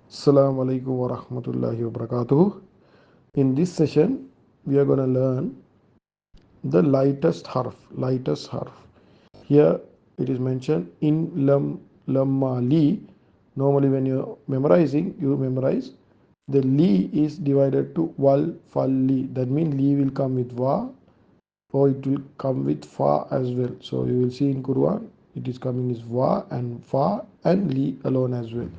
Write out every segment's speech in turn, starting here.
Assalamu alaikum wa rahmatullahi wa barakatuh. In this session, we are going to learn the lightest harf. Lightest harf. Here it is mentioned in lamma li. Normally, when you're memorizing, you memorize the li is divided to wal fal li. That means li will come with wa or it will come with fa as well. So you will see in Quran it is coming as wa and fa and li alone as well.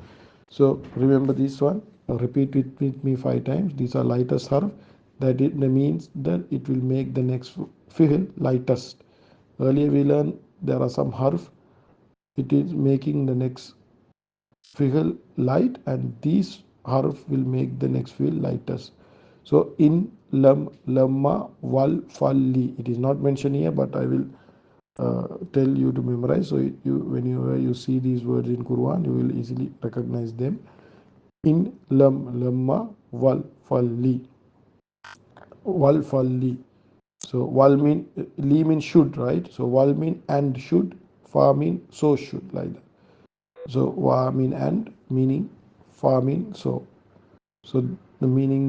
So remember this one. Repeat it with me 5 times. These are lightest harf. That means that it will make the next fihl lightest. Earlier we learned there are some harf. It is making the next fihl light, and these harf will make the next fihl lightest. So in lamma wal falli. It is not mentioned here, but I will tell you to memorize. So whenever you see these words in Quran, you will easily recognize them. In lamma wal falli. So wal mean li mean should, right? So wal mean and should, fa mean so should, like that. So wa mean and, meaning fa mean so. So the meaning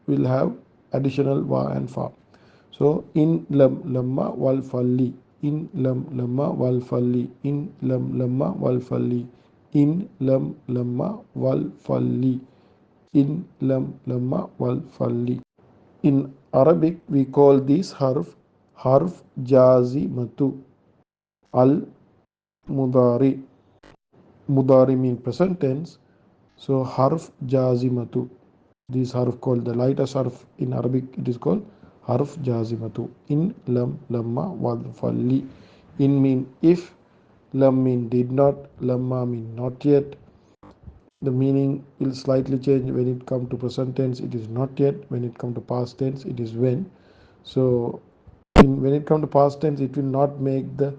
will have additional wa and fa. So in lamma wal falli. In lamma wal falli. In lamma wal falli. In lamma wal falli. In lamma wal falli. In Arabic, we call this harf jazimatu al mudari. Mudari means present tense. So harf jazimatu. This harf called the lightest harf in Arabic. It is called harf jazimatu. In lamma wal falli. In mean if, lam mean did not, lamma mean not yet. The meaning will slightly change. When it come to present tense, it is not yet. When it come to past tense, it is when. So when it come to past tense, it will not make the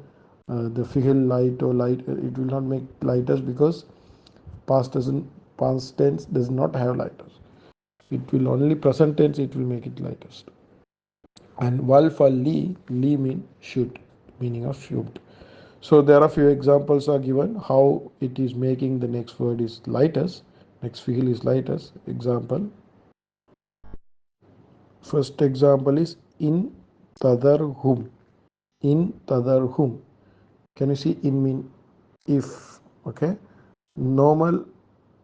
fihl light or light. It will not make lightest because past tense does not have lightest. It will only present tense. It will make it lightest. And wal for li mean should, meaning of should. So there are few examples are given how it is making the next word is lightest. Next fihl is lightest. Example. First example is in tadarhum. In tadarhum. Can you see in mean if? Okay. Normal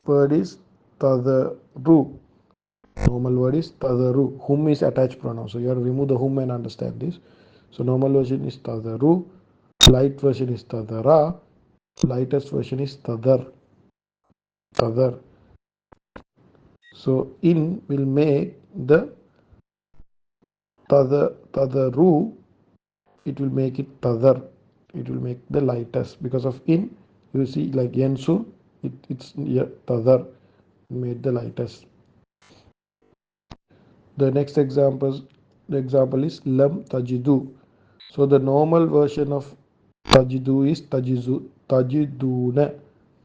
word is tadaru. Normal word is tadaru. Hum is attached pronoun. So you have to remove the hum and understand this. So normal version is tadaru. Light version is tadara. Lightest version is tadar. Tadar. So in will make the tadaru. It will make it tadar. It will make the lightest because of in. You see like yensur. It's tadar. Made the lightest. The next example is lam tajidu. So the normal version of tajidu is tajiduna.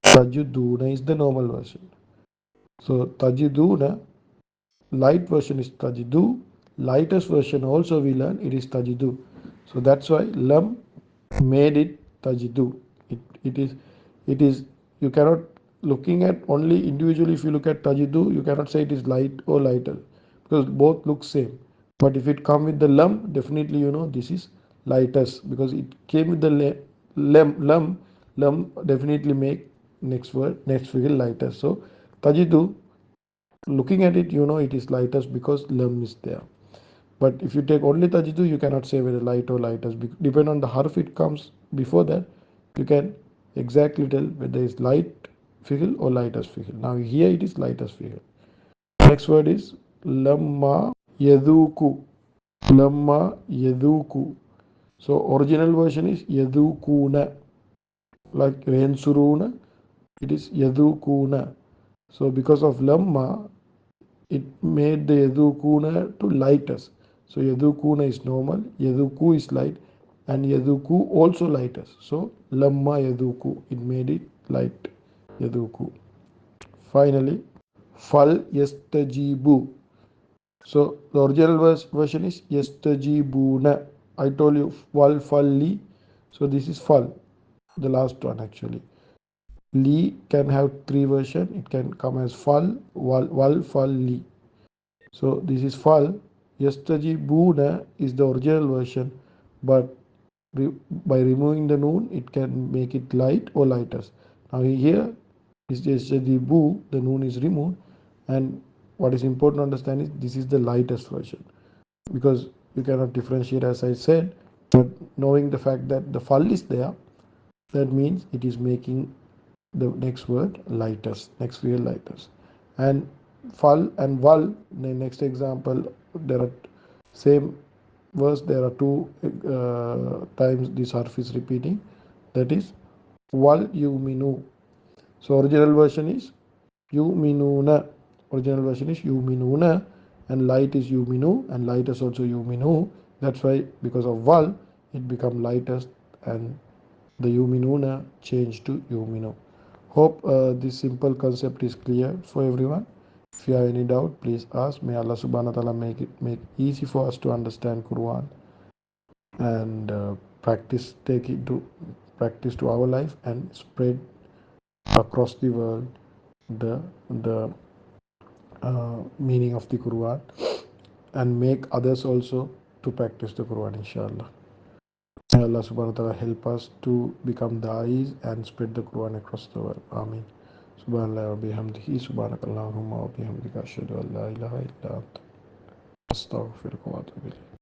Tajiduna is the normal version. So tajiduna, light version is tajidu. Lightest version also we learn it is tajidu. So that's why lam made it tajidu. It is you cannot, looking at only individually, if you look at tajidu, you cannot say it is light or lighter because both look same. But if it come with the lam, definitely you know this is lightest because it came with the lam definitely make next figure lightest. So tajidu, looking at it, you know it is lightest because lam is there. But if you take only tajidu, you cannot say whether light or lightest. Depend on the harf it comes before that, you can exactly tell whether it's light fihl or lightest fihl. Now here it is lightest fihl. Next word is lamma yaduku. Lamma yaduku. So original version is yadukuna. Like yansuruna, it is yadukuna. So because of lamma, it made the yadukuna to lightest. So yadukuna is normal, yaduku is light, and yaduku also lightest. So lamma yaduku, it made it light. Yaduku. Finally, fal yastajibu. So the original version is yastajibuna. I told you wal falli. So this is fal, the last one actually. Li can have three versions. It can come as fal, wal, fal, li. So this is fal. Yastajibuna is the original version, but by removing the noon, it can make it light or lighter. Now here is yastajibu, the noon is removed, and what is important to understand is this is the lightest version because you cannot differentiate as I said, but knowing the fact that the fal is there, that means it is making the next word lightest, next real lightest. And fal and val, the next example, there are same verse, there are two times this harf is repeating, that is wal yuminu. So original version is yuminuna. Original version is yuminuna, and light is yuminu, and light is also yuminu. That's why because of val, it become lightest, and the yuminuna changed to yuminu. Hope this simple concept is clear for everyone. If you have any doubt, please ask. May Allah subhanahu wa ta'ala make easy for us to understand Quran and take it to practice to our life and spread across the world the meaning of the Quran and make others also to practice the Quran, inshallah. May Allah subhanahu wa ta'ala help us to become da'is and spread the Quran across the world. Ameen. Subhanallah wa bihamdihi, subhanakallahumma wa bihamdika, ashhadu an la ilaha illa anta, astaghfiruka wa atubu ilayk.